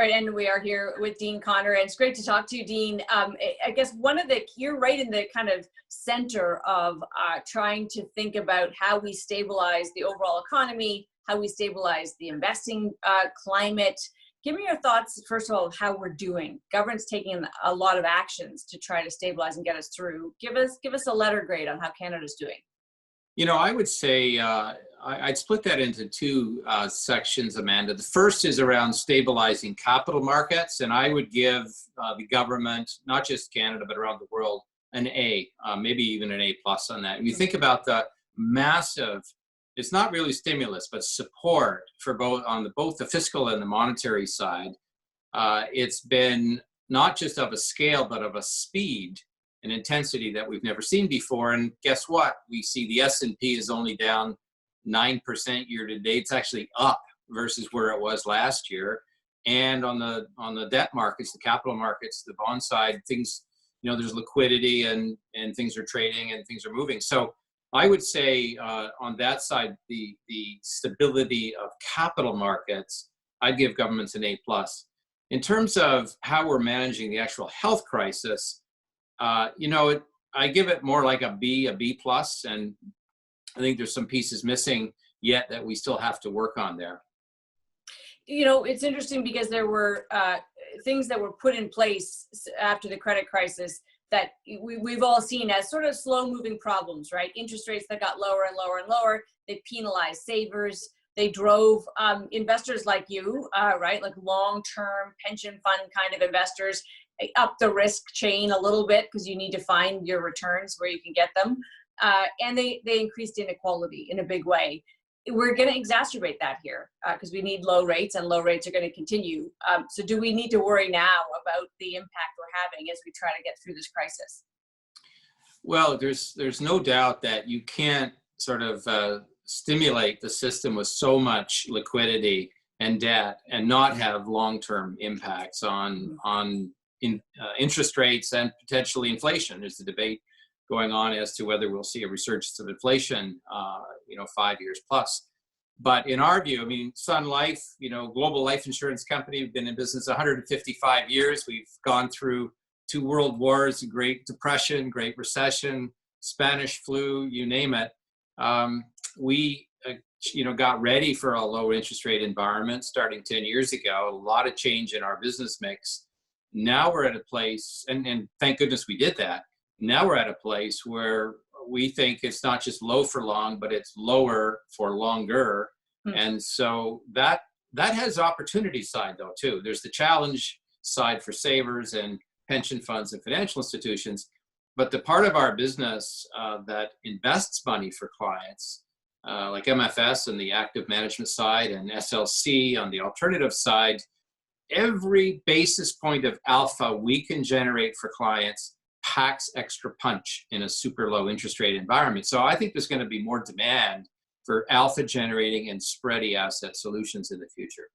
Jared, and we are here with Dean Connor, and it's great to talk to you, Dean. I guess you're right in the kind of center of trying to think about how we stabilize the overall economy, how we stabilize the investing climate. Give me your thoughts, first of all, how we're doing. Government's taking a lot of actions to try to stabilize and get us through. Give us a letter grade on how Canada's doing. You know, I would say I'd split that into two sections, Amanda. The first is around stabilizing capital markets, and I would give the government, not just Canada, but around the world, an A, maybe even an A+ on that. When you think about the massive, it's not really stimulus, but support for both the fiscal and the monetary side. It's been not just of a scale, but of a speed and intensity that we've never seen before. And guess what? We see the S&P is only down 9% year to date. It's actually up versus where it was last year. And on the debt markets, the capital markets, the bond side, things, there's liquidity and things are trading and things are moving. So I would say on that side, the stability of capital markets, I'd give governments an A+. In terms of how we're managing the actual health crisis, I give it more like a B+, and I think there's some pieces missing yet that we still have to work on there. It's interesting because there were things that were put in place after the credit crisis that we've all seen as sort of slow-moving problems, right? Interest rates that got lower and lower and lower. They penalized savers. They drove investors like you, right, like long-term pension fund kind of investors, up the risk chain a little bit because you need to find your returns where you can get them. And they increased inequality in a big way. We're going to exacerbate that here because we need low rates, and low rates are going to continue. So do we need to worry now about the impact we're having as we try to get through this crisis? Well, there's no doubt that you can't sort of stimulate the system with so much liquidity and debt and not have long-term impacts on interest rates and potentially inflation. There's a debate going on as to whether we'll see a resurgence of inflation, 5 years plus. But in our view, Sun Life, global life insurance company, we've been in business 155 years. We've gone through 2 world wars, Great Depression, Great Recession, Spanish flu, you name it. We got ready for a low interest rate environment starting 10 years ago. A lot of change in our business mix. Now we're at a place, and thank goodness we did that. Now we're at a place where we think it's not just low for long, but it's lower for longer. And so that has opportunity side though too. There's the challenge side for savers and pension funds and financial institutions, but the part of our business that invests money for clients, like MFS and the active management side and SLC on the alternative side, every basis point of alpha we can generate for clients packs extra punch in a super low interest rate environment. So I think there's going to be more demand for alpha generating and spready asset solutions in the future.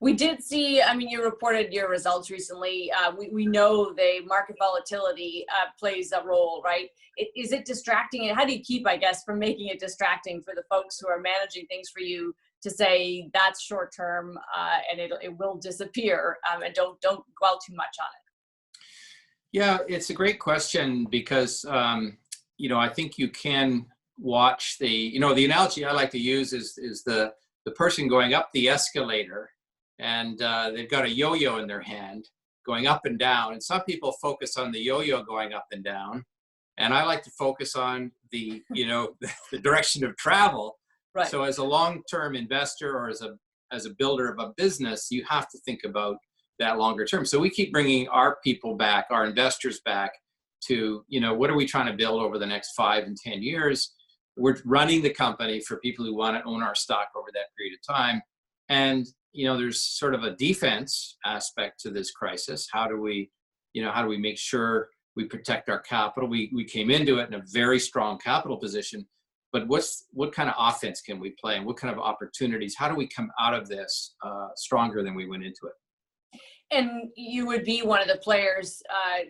We did see, you reported your results recently. We know the market volatility plays a role, right? Is it distracting? And how do you keep, from making it distracting for the folks who are managing things for you to say that's short term and it will disappear and don't dwell too much on it? Yeah, it's a great question because, I think you can watch the analogy I like to use is the person going up the escalator and they've got a yo-yo in their hand going up and down. And some people focus on the yo-yo going up and down. And I like to focus on the direction of travel. Right. So as a long-term investor or as a builder of a business, you have to think about that longer term. So we keep bringing our people back, our investors back to, what are we trying to build over the next 5 and 10 years? We're running the company for people who want to own our stock over that period of time. And, there's sort of a defense aspect to this crisis. How do we make sure we protect our capital? We came into it in a very strong capital position, but what kind of offense can we play and what kind of opportunities? How do we come out of this stronger than we went into it? And you would be one of the players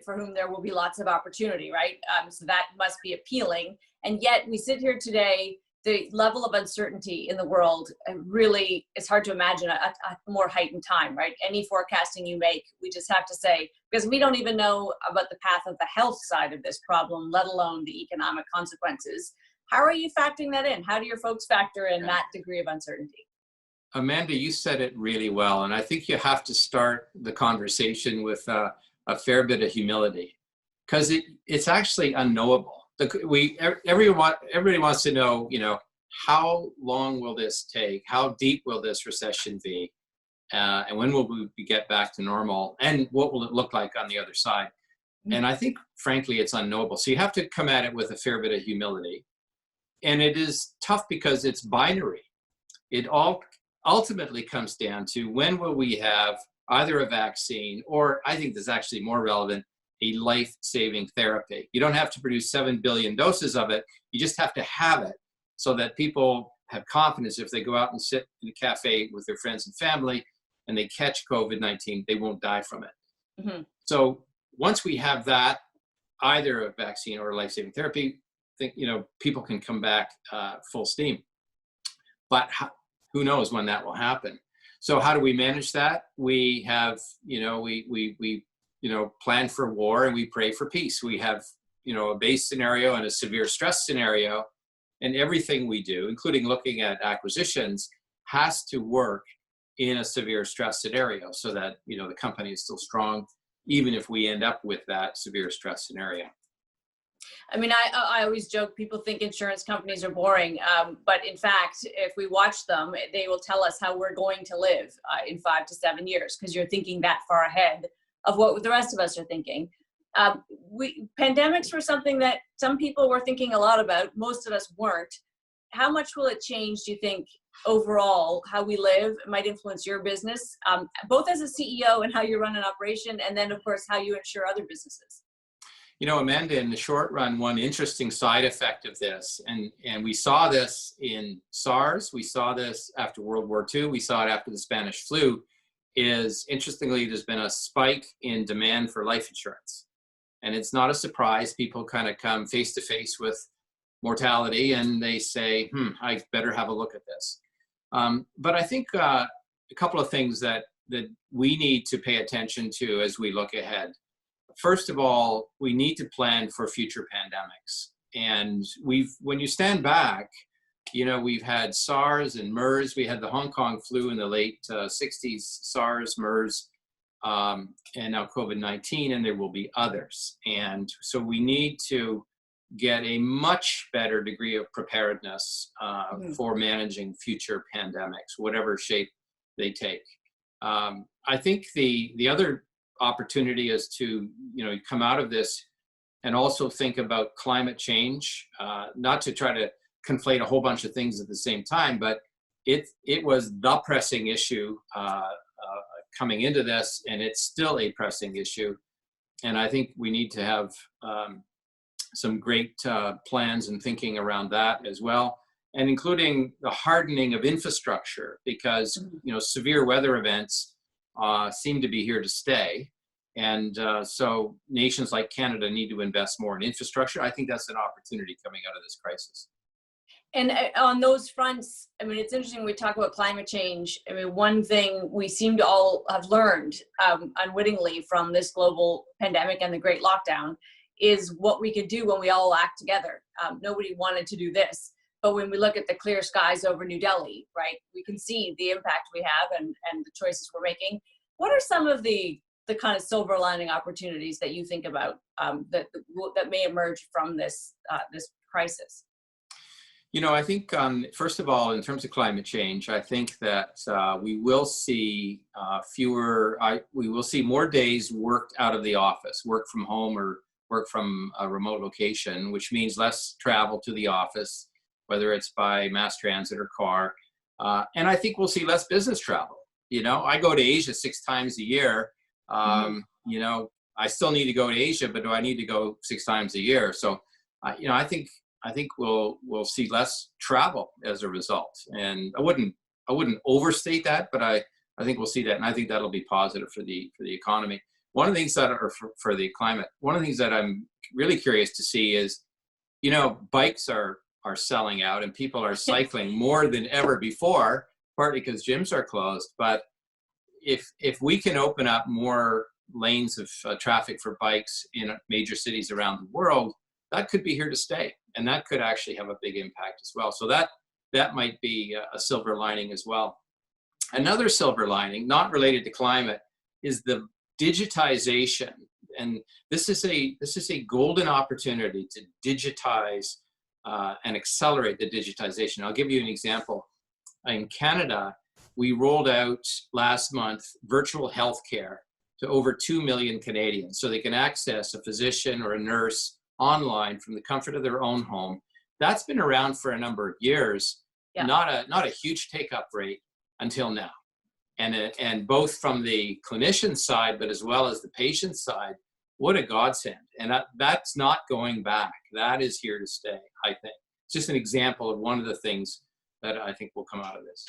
for whom there will be lots of opportunity, right? So that must be appealing. And yet we sit here today the level of uncertainty in the world really, it's hard to imagine a more heightened time, right? Any forecasting you make, we just have to say, because we don't even know about the path of the health side of this problem, let alone the economic consequences. How are you factoring that in? How do your folks factor in that degree of uncertainty? Amanda, you said it really well, and I think you have to start the conversation with a fair bit of humility, because it's actually unknowable. Everybody wants to know, how long will this take? How deep will this recession be? And when will we get back to normal? And what will it look like on the other side? And I think, frankly, it's unknowable. So you have to come at it with a fair bit of humility. And it is tough because it's binary. It all ultimately comes down to when will we have either a vaccine, or I think this is actually more relevant, a life-saving therapy. You don't have to produce 7 billion doses of it. You just have to have it so that people have confidence if they go out and sit in a cafe with their friends and family and they catch COVID-19, they won't die from it. Mm-hmm. So once we have that, either a vaccine or a life-saving therapy, people can come back full steam. But who knows when that will happen? So how do we manage that? We have, we plan for war and we pray for peace. We have, a base scenario and a severe stress scenario, and everything we do, including looking at acquisitions, has to work in a severe stress scenario so that, the company is still strong, even if we end up with that severe stress scenario. I mean, I always joke, people think insurance companies are boring, but in fact, if we watch them, they will tell us how we're going to live in 5 to 7 years, because you're thinking that far ahead of what the rest of us are thinking. Pandemics were something that some people were thinking a lot about. Most of us weren't. How much will it change, do you think, overall, how we live? It might influence your business, both as a CEO and how you run an operation, and then, of course, how you insure other businesses. Amanda, in the short run, one interesting side effect of this, and we saw this in SARS, we saw this after World War II, we saw it after the Spanish flu, is interestingly, there's been a spike in demand for life insurance. And it's not a surprise. People kind of come face to face with mortality and they say, I better have a look at this. But I think a couple of things that we need to pay attention to as we look ahead. First of all, we need to plan for future pandemics. And when you stand back, we've had SARS and MERS. We had the Hong Kong flu in the late 60s, SARS, MERS, and now COVID-19, and there will be others. And so we need to get a much better degree of preparedness for managing future pandemics, whatever shape they take. I think the other opportunity is to come out of this and also think about climate change, not to try to conflate a whole bunch of things at the same time, but it was the pressing issue coming into this, and it's still a pressing issue. And I think we need to have some great plans and thinking around that as well, and including the hardening of infrastructure, because severe weather events seem to be here to stay. And so nations like Canada need to invest more in infrastructure. I think that's an opportunity coming out of this crisis. And on those fronts, I mean, it's interesting when we talk about climate change. I mean, one thing we seem to all have learned unwittingly from this global pandemic and the Great Lockdown is what we could do when we all act together. Nobody wanted to do this. But when we look at the clear skies over New Delhi, right, we can see the impact we have and the choices we're making. What are some of the kind of silver lining opportunities that you think about that may emerge from this crisis? I think, first of all, in terms of climate change, I think that we will see we will see more days worked out of the office, work from home or work from a remote location, which means less travel to the office, whether it's by mass transit or car. And I think we'll see less business travel. I go to Asia 6 times a year. I still need to go to Asia, but do I need to go 6 times a year? So, I think we'll see less travel as a result. And I wouldn't overstate that, but I think we'll see that, and I think that'll be positive for the economy. One of the things that are for the climate. One of the things that I'm really curious to see is, bikes are are selling out and people are cycling more than ever before, partly because gyms are closed. But if we can open up more lanes of traffic for bikes in major cities around the world, that could be here to stay, and that could actually have a big impact as well. So that might be a silver lining as well. Another silver lining, not related to climate, is the digitization, and this is a golden opportunity to digitize and accelerate the digitization. I'll give you an example. In Canada, we rolled out last month virtual healthcare to over 2 million Canadians, so they can access a physician or a nurse online from the comfort of their own home. That's been around for a number of years, not a huge take-up rate until now. And both from the clinician side, but as well as the patient side, what a godsend. And that's not going back. That is here to stay, I think. It's just an example of one of the things that I think will come out of this.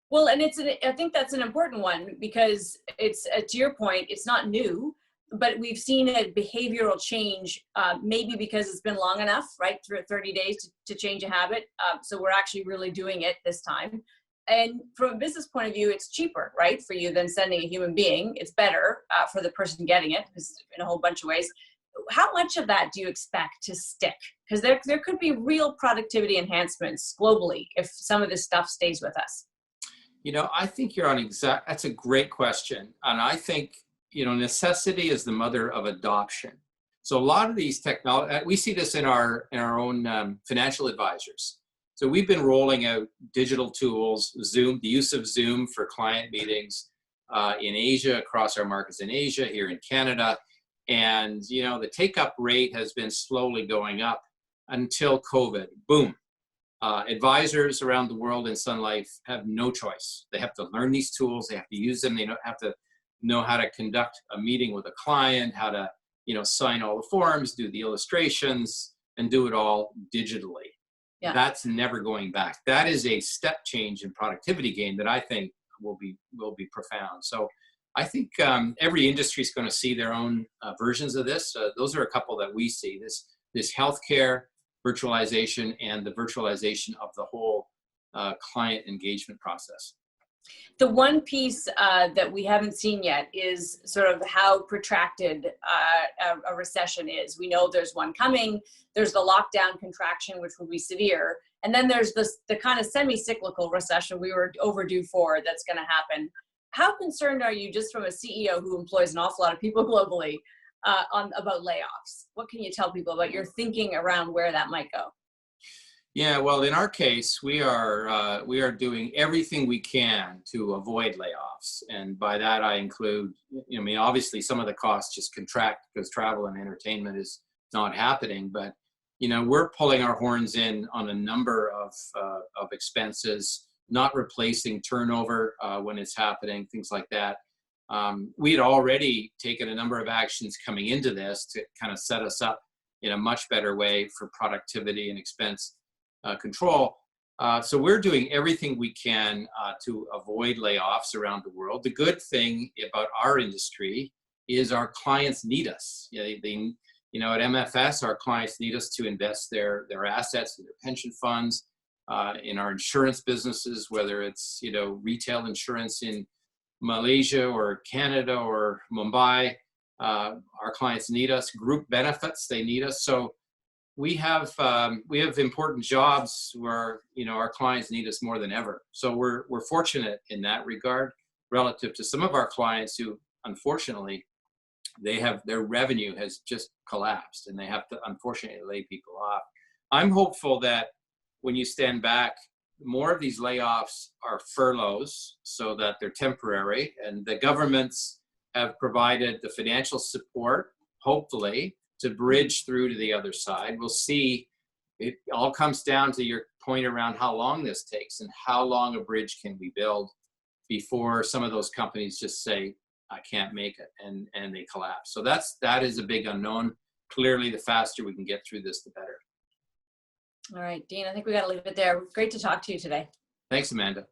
Well, and I think that's an important one, because it's, to your point, it's not new, but we've seen a behavioral change, maybe because it's been long enough, right? Through 30 days to change a habit. So we're actually really doing it this time. And from a business point of view, it's cheaper, right, for you than sending a human being. It's better for the person getting it, in a whole bunch of ways. How much of that do you expect to stick? Because there could be real productivity enhancements globally if some of this stuff stays with us. I think you're on that's a great question. And I think, necessity is the mother of adoption. So a lot of these we see this in our own financial advisors. So we've been rolling out digital tools, Zoom, the use of Zoom for client meetings in Asia, across our markets in Asia, here in Canada. And, the take-up rate has been slowly going up until COVID. Boom. Advisors around the world in Sun Life have no choice. They have to learn these tools. They have to use them. They have to know how to conduct a meeting with a client, how to, sign all the forms, do the illustrations, and do it all digitally. Yeah. That's never going back. That is a step change in productivity gain that I think will be profound. So I think every industry is going to see their own versions of this. Those are a couple that we see. This healthcare virtualization and the virtualization of the whole client engagement process. The one piece that we haven't seen yet is sort of how protracted a recession is. We know there's one coming. There's the lockdown contraction, which will be severe. And then there's the kind of semi-cyclical recession we were overdue for that's going to happen. How concerned are you, just from a CEO who employs an awful lot of people globally, about layoffs? What can you tell people about your thinking around where that might go? Yeah, well, in our case, we are doing everything we can to avoid layoffs, and by that I include, obviously some of the costs just contract because travel and entertainment is not happening, but we're pulling our horns in on a number of expenses, not replacing turnover when it's happening, things like that. We had already taken a number of actions coming into this to kind of set us up in a much better way for productivity and expense control. So we're doing everything we can to avoid layoffs around the world. The good thing about our industry is our clients need us. At MFS, our clients need us to invest their assets in their pension funds, in our insurance businesses, whether it's retail insurance in Malaysia or Canada or Mumbai. Our clients need us. Group benefits, they need us. So we have important jobs where our clients need us more than ever. So we're fortunate in that regard relative to some of our clients who, unfortunately, their revenue has just collapsed and they have to, unfortunately, lay people off. I'm hopeful that when you stand back, more of these layoffs are furloughs so that they're temporary, and the governments have provided the financial support, hopefully, to bridge through to the other side. We'll see. It all comes down to your point around how long this takes and how long a bridge can we build before some of those companies just say, I can't make it, and they collapse. So that is a big unknown. Clearly, the faster we can get through this, the better. All right, Dean, I think we got to leave it there. Great to talk to you today. Thanks, Amanda.